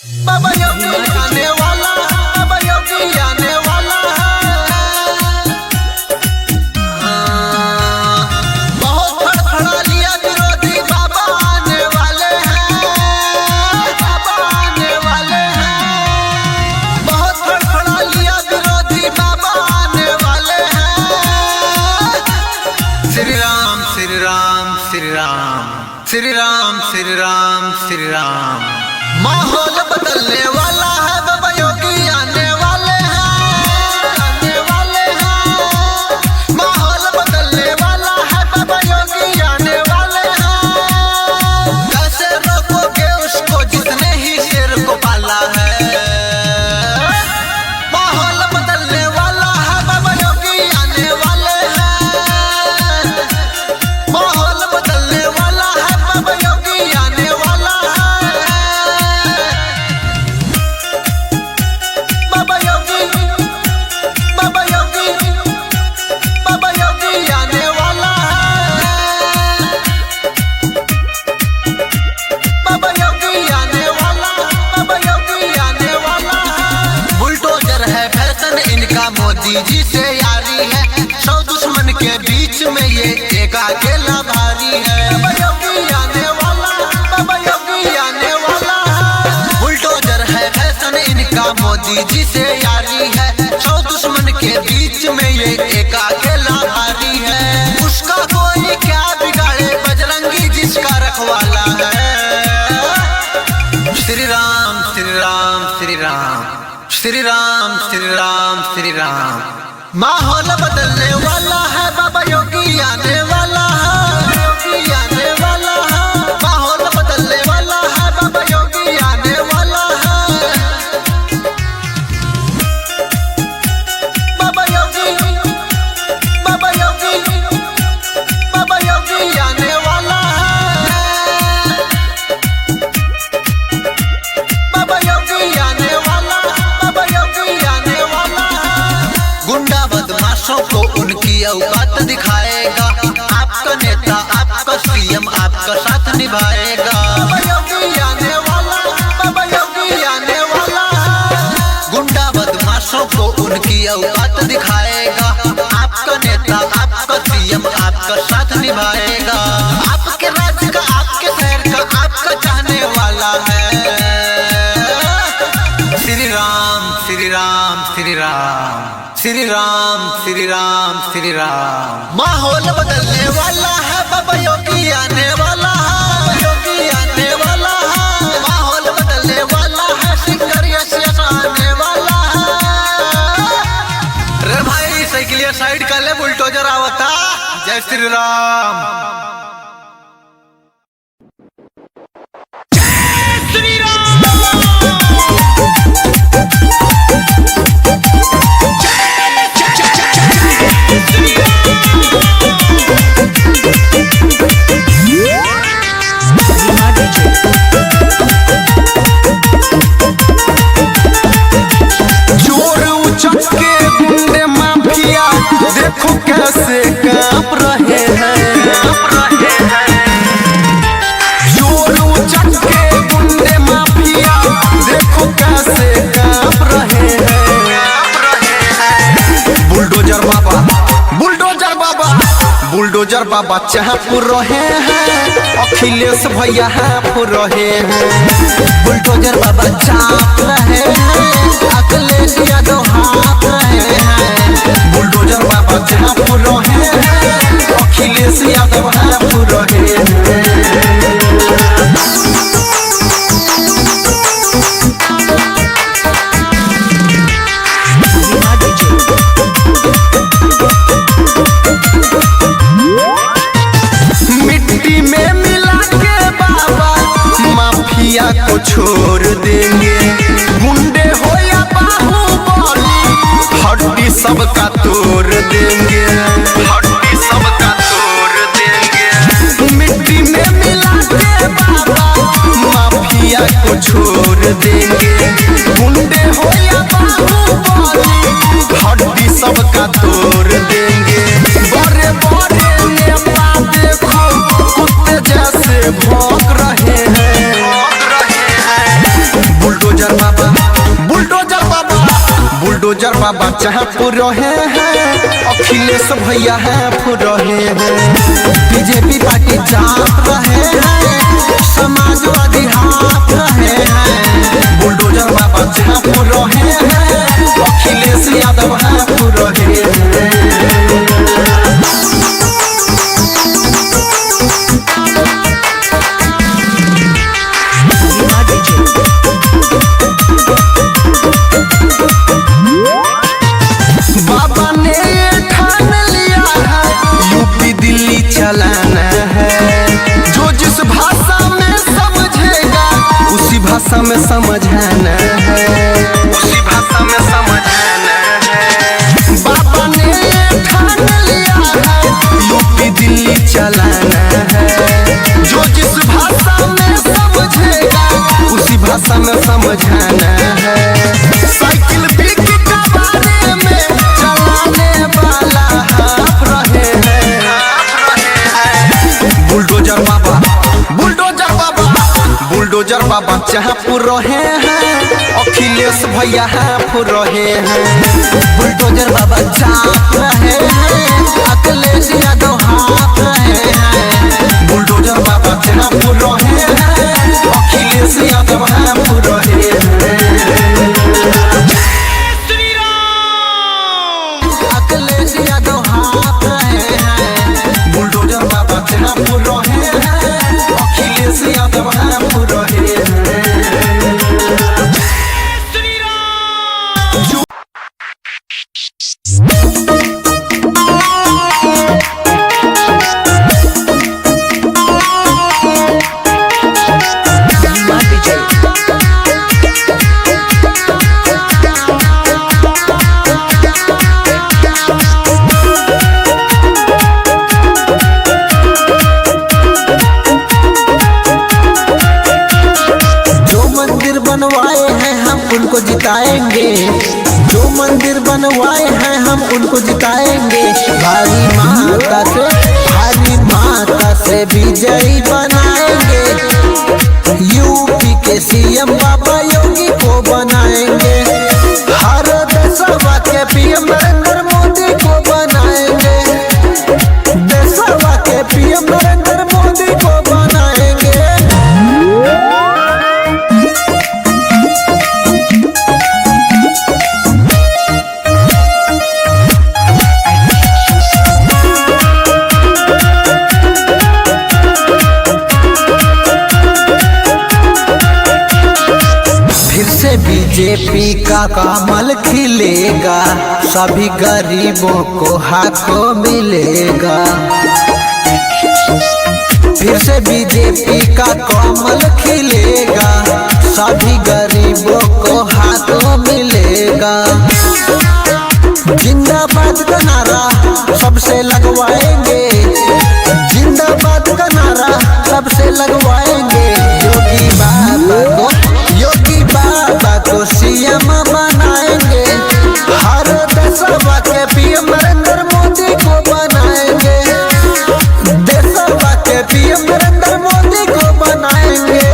बाबा योगी आने वाला, बाबा योगी आने वाला है। बहुत फड़फड़ा लिया विरोधी, बाबा आने वाले हैं, बाबा आने वाले हैं। बहुत फड़फड़ा लिया विरोधी, बाबा आने वाले हैं। श्री राम श्री राम श्री राम श्री राम श्री राम श्री राम। माहौल बदलने वाला है, बाबा योगी आने वाले हैं, आने वाले हैं। माहौल बदलने वाला है, बाबा योगी आने वाले हैं। कैसे रोकोगे उसको जिसने ही शेर को पाला है। माहौल बदलने वाला है, बाबा योगी आने वाले हैं। माहौल बदलने वाला है, बाबा योगी आने वाला है। बाबा योगी, बाबा योगी, बाबा योगी आने वाला है। बाबा योगी आने वाला, बाबा योगी आने वाला है। बुलडोजर है फैशन इनका, मोदी जी से यारी है। 100 दुश्मन के बीच में ये एक अकेला भारी है। बाबा योगी आने वाला, बाबा योगी आने वाला है। बुलडोजर है फैशन इनका, मोदी जी से यारी है। 100 दुश्मन के बीच में ये एक अकेला भारी है। उसका कोई क्या बिगाड़े, बजरंगी जिसका रखवाला है। श्री राम श्री राम श्री राम श्री राम श्री राम श्री राम। माहौल बदलने वाला है, बाबा योगी आने वाला है, योगी आने वाला है। माहौल बदलने वाला है, बाबा योगी आने वाला है। बाबा योगी, बाबा योगी, बाबा योगी आने वाला है। बाबा योगी आने वाला, बाबा योगी आने वाला है। गुंडा बदमाशों को उनकी औकात दिखाएगा। आपका नेता, आपका सीएम आपका साथ निभाएगा। बाबा योगी आने वाला, बाबा योगी आने वाला है। गुंडा बदमाशों को उनकी औकात दिखाएगा। आपका नेता, आपका सीएम आपका साथ निभाएगा। आपके राज्य का, आपके शहर का, आपका चाहने वाला है। श्री राम श्री राम श्री राम श्री राम श्री राम श्री राम। माहौल बदलने वाला है, बाबा योगी आने वाला है, योगी आने वाला है। माहौल बदलने वाला है, सिंगर यश आने वाला है। रे भाई साइकिलिया साइड कर ले, बुलडोजर आवता। जय श्री राम। श्री राम। जोर उचक के गुंडे माफिया देखो कैसे कांप रहे हैं। जोर उचक के गुंडे माफिया देखो कैसे कांप रहे हैं। बुलडोजर बाबा, बुलडोजर बाबा, बुलडोजर बाबा चाप रहे हैं। अखिलेश भैया हाँफ रहे हैं। बुलडोजर बाबा चाप रहे हैं, अखिलेश यादव हाँफ रहे हैं। बुलडोजर बाबा चाप रहे हैं, अखिलेश यादव हाँफ रहे हैं। मिट्टी में मिला के बाबा माफिया को छोड़ देंगे। गुंडे हो या बाहुबली, हड्डी सबका तोड़ देंगे, हड्डी सबका तोड़ देंगे। मिट्टी में मिला के बाबा माफिया को छोड़ देंगे। गुंडे हो या बाहुबली, हड्डी सबका तोड़ देंगे। बड़े बड़े नेता देखो कुत्ते जैसे भौंक रहे हैं। बुलडोजर बुलडोजर बाबा जहाँपुर रहे हैं, अखिलेश भैया हैं फुर रहे हैं। बीजेपी पार्टी चाप रहे हैं, समाजवादी हाथ रहे हैं। बुलडोजर बाबा जहाँपुर रहे हैं, अखिलेश यादव हैं फुर रहे हैं। बाबा ने ठान लिया है, यूपी दिल्ली चलाना है। जो जिस भाषा में समझेगा उसी भाषा में समझाना है, उसी भाषा में समझाना है। बाबा ने ठान लिया है, यूपी दिल्ली चलाना है। जो जिस भाषा में समझेगा उसी भाषा में समझाना है। साइकिल बिक का बारे में चलाने वाला हाफ रहे हैं। बुलडोजर बाबा, बुलडोजर बाबा, बुलडोजर बाबा जहाँपुर रहे हैं, अखिलेश भैया हाफ रहे हैं। बुलडोजर बाबा चाप रहे हैं, अखिलेश यादव हाफ रहे हैं। बुलडोजर बाबा जहाँपुर रहे हैं, अखिलेश यादव हाफ रहे हैं। अखिलेश यादव हाथ रहे हैं। बुलडोजर बाबा जहाँपुर रहे हैं, अखिलेश यादव हाथ रहे हैं। बनवाए हैं हम उनको जिताएंगे, जो मंदिर बनवाए हैं हम उनको जिताएंगे। भारी माता से विजयी बनाएंगे। यूपी के सीएम बाबा योगी को बनाएंगे। हर देशवा के पीएम नरेंद्र मोदी को बनाएंगे। देशवा के पीएम नरेंद्र मोदी को बनाएंगे। बीजेपी का कमल खिलेगा, सभी गरीबों को हक मिलेगा। फिर से बीजेपी का कमल खिलेगा, सभी गरीबों को हक मिलेगा। जिंदाबाद का नारा सबसे लगवाएंगे, जिंदाबाद का नारा सबसे लगवाएंगे। योगी बाबा को सीएम बनाएंगे। हर देशवा के पीएम नरेंद्र मोदी को बनाएंगे। देशवा के पीएम नरेंद्र मोदी को बनाएंगे।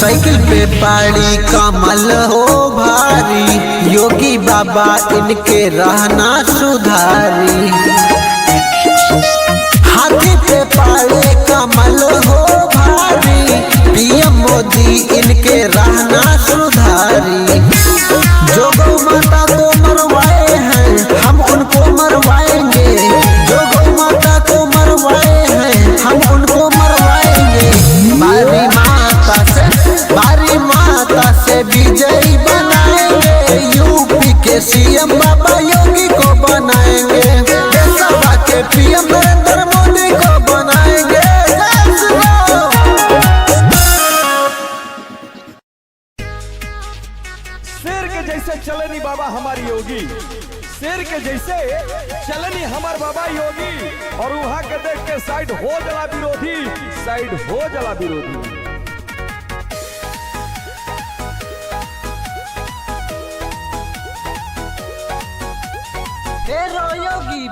साइकिल पे पाड़ी कमल हो भारी, योगी बाबा इनके रहना सुधारी। हाथी पे पाड़े कमल हो भारी, पीएम मोदी इनके रहना सुधारी। जो गौ माता को मरवाए हैं हम उनको मरवाएंगे। जो गौ माता को मरवाए हैं हम उनको मरवाएंगे। भारी माता से विजयी बनाएंगे। यूपी के सीएम बाबा योगी को बनाएंगे। देशवा के पीएम नरेंद्र मोदी को बनाएंगे। शेर के जैसे चलनी बाबा हमारी योगी, शेर के जैसे चलनी हमार बाबा योगी। और वहां के देख के साइड हो जला विरोधी, साइड हो जला विरोधी।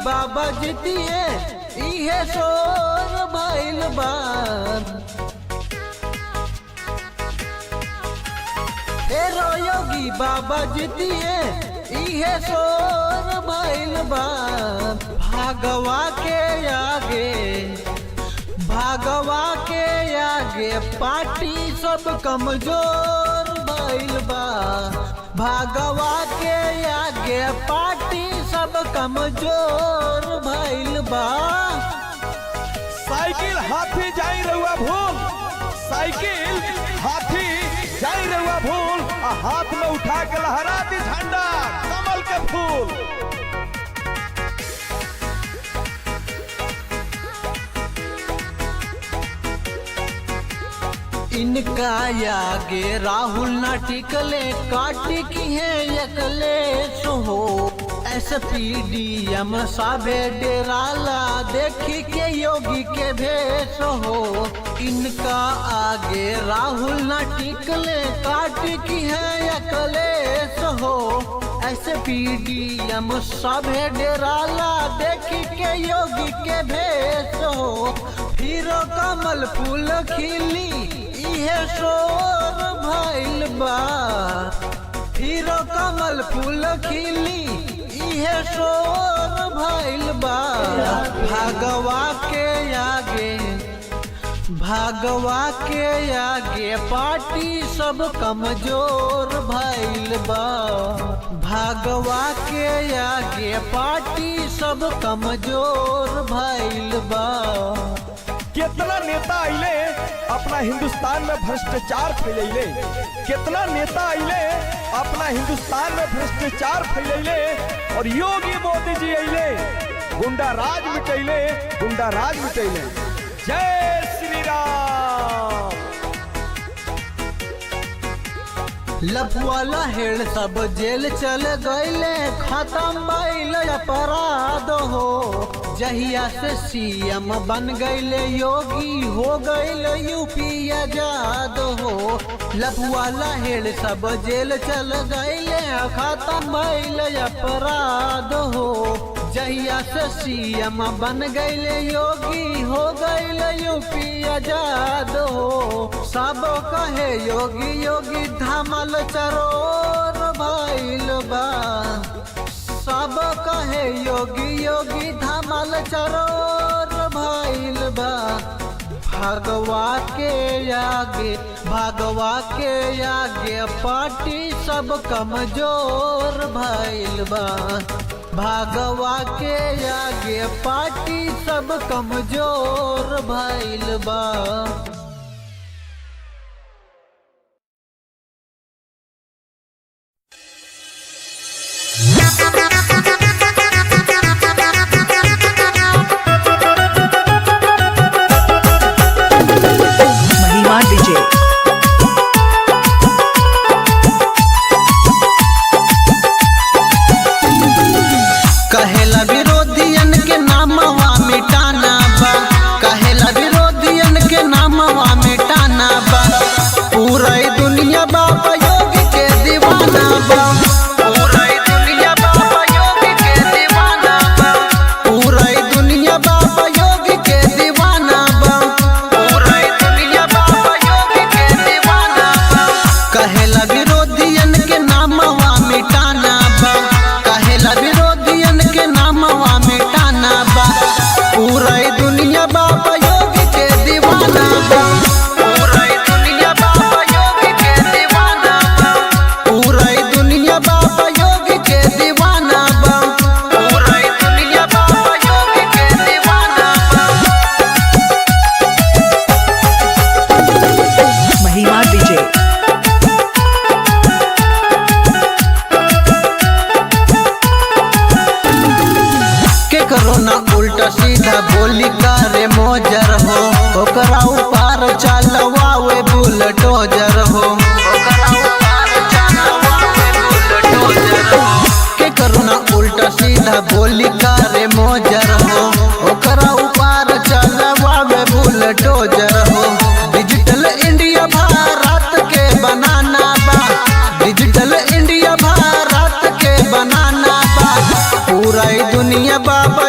बाबा जितिए इहे शोर भइल बा। हेरो योगी बाबा जितिए इहे शोर भइल बा। भागवा के आगे पार्टी सब कमजोर भइल बा। भागवा के आगे पार्टी सब कमजोर भइल बा। साइकिल हाथी जाई रहुआ भूल, साइकिल हाथी जाई रहुआ भूल, आ हाथ में उठा के लहरा दी झंडा कमल के फूल। इनका आगे राहुल न टिकले काटी की है एकले हो। SPD साबे डेराला देखी के योगी के भेष हो। इनका आगे राहुल न टिकले काटी की है एकले हो। SPD साबे डेराला देखी के योगी के भेष हो। हीरो कमल फूल खिली इहे शोर भइल बा। हीरो कमल फूल खिली इहे शोर भइल बा। भागवा के आगे पार्टी सब कमजोर भइल बा। भागवा के आगे पार्टी सब कमजोर भइल बा। कितना नेता आइले अपना हिंदुस्तान में भ्रष्टाचार फैलैले, कितना नेता आइले अपना हिंदुस्तान में भ्रष्टाचार फैलैले, और योगी मोदी जी आइले गुंडा राज मिटैले, गुंडा राज मिटैले। जय श्री राम। लफुआ हेड़ सब जेल चल गईले, खत्म भइल अपराध हो। जहिया से CM बन गईले योगी हो गईल UP आजाद हो। लफुआ हेड़ सब जेल चल गईले, खत्म भइल अपराध हो। जहिया से CM बन गईले योगी हो गईल UP आजाद हो। सब कहे योगी योगी धमल चरोर भइल बा। सब कहे योगी योगी धमल चरोर भइल बा। भागवा के आगे पार्टी सब कमजोर भइल बा। भागवा के आगे पार्टी सब कमजोर भइल बा। महिमा डीजे कहेला विरोधियन के नामवा मिटाना बा। कहेला विरोधियन के नामवा मिटाना बा। पूरा दुनिया बाबा योगी के दीवाना बा। पूरा दुनिया बाबा योगी के दीवाना बा। पूरा दुनिया बाबा योगी के दीवाना बा। पूरा दुनिया बाबा योगी के दीवाना बा। कहेला विरोधियन के नामवा मिटाना बा। कहेला विरोधियन के नामवा मिटाना बा। पूरा दुनिया बाबा योगी के दीवाना बा। पूरा दुनिया बाबा योगी के दीवाना बा। पूरा दुनिया बाबा योगी के दीवाना बा। पूरा दुनिया बाबा योगी के दीवाना बा। महिमा डीजे के करो ना उल्टा सीधा बोली करे मोजर हो। ओकरा ऊपर चलवावे बुलडोजर हो। ओकरा ऊपर चलवावे बुलडोजर हो। के करो ना उल्टा सीधा बोली करे मोजर हो। ओकरा ऊपर चलवावे बुलडोजर हो। डिजिटल इंडिया भारत के बनाना बा। डिजिटल इंडिया भारत के बनाना बा। पूरा दुनिया बाबा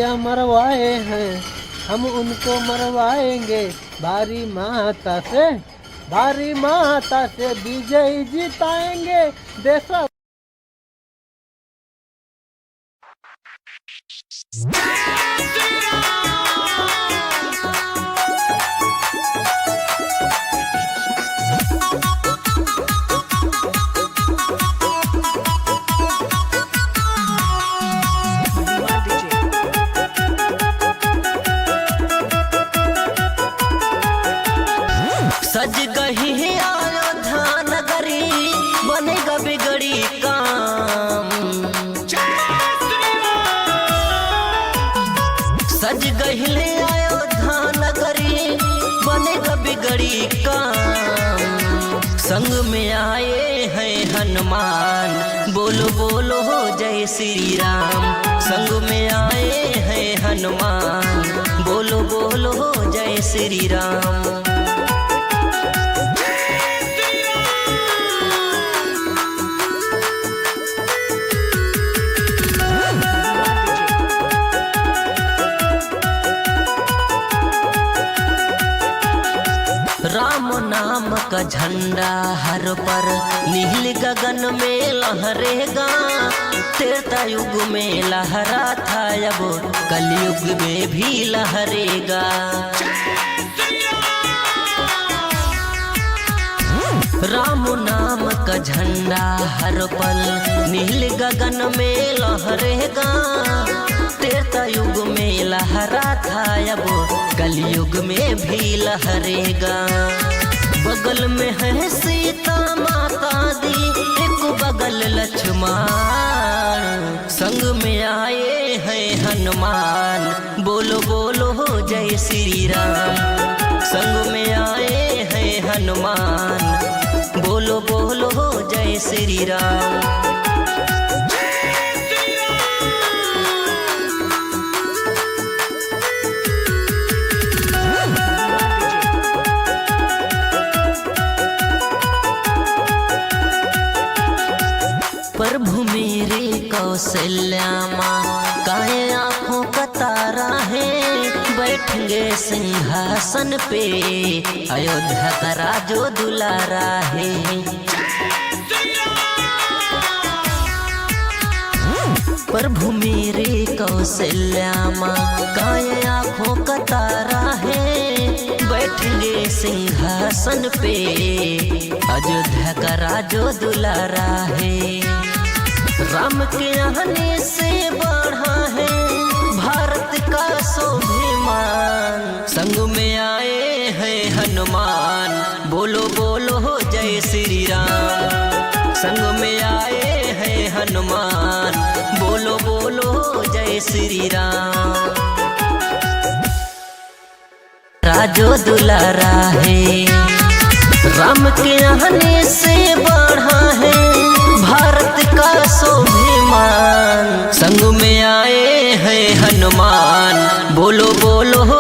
भैया मरवाए हैं, हम उनको मरवाएंगे। भारी माता से विजय जिताएंगे। देशा धीमा डीजे सज गही है अयोध्या नगरी, बनेगा बिगड़ी काम। सज गही है अयोध्या नगरी, बनेगा बिगड़ी काम। संग में आए हैं हनुमान, बोलो बोलो हो जय श्री राम। संग में आए हैं हनुमान, बोलो बोलो हो जय श्री राम। राम नाम का झंडा हर पर नील गगन में लहरेगा। त्रेता युग में लहरा था, अब कलयुग में भी लहरेगा। राम नाम का झंडा हर पल नील गगन में लहरेगा। त्रेता युग में लहरा था, अब कलयुग में भी लहरेगा। बगल में है सीता माता दी, एक बगल लक्ष्मण। संग में आए हैं हनुमान, बोलो बोलो हो जय श्री राम। संग में आए हैं हनुमान, बोलो बोलो हो जय श्री राम। प्रभु मेरे कौशल्या माँ, काहे आँखों का तारा है। बैठेंगे सिंहासन पे, अयोध्या का राजो दुलारा है। प्रभु मेरे कौशल्या माँ, काहे आँखों का तारा है। बैठेंगे सिंहासन पे, अयोध्या का राजो दुलारा है। राम के आने से बढ़ा है भारत का स्वाभिमान। संग में आए हैं हनुमान, बोलो बोलो हो जय श्री राम। संग में आए हैं हनुमान, बोलो बोलो हो जय श्री राम। राजो दुलारा है, राम के आने से बढ़ा है भारत का स्वाभिमान। संग में आए हैं हनुमान, बोलो बोलो हो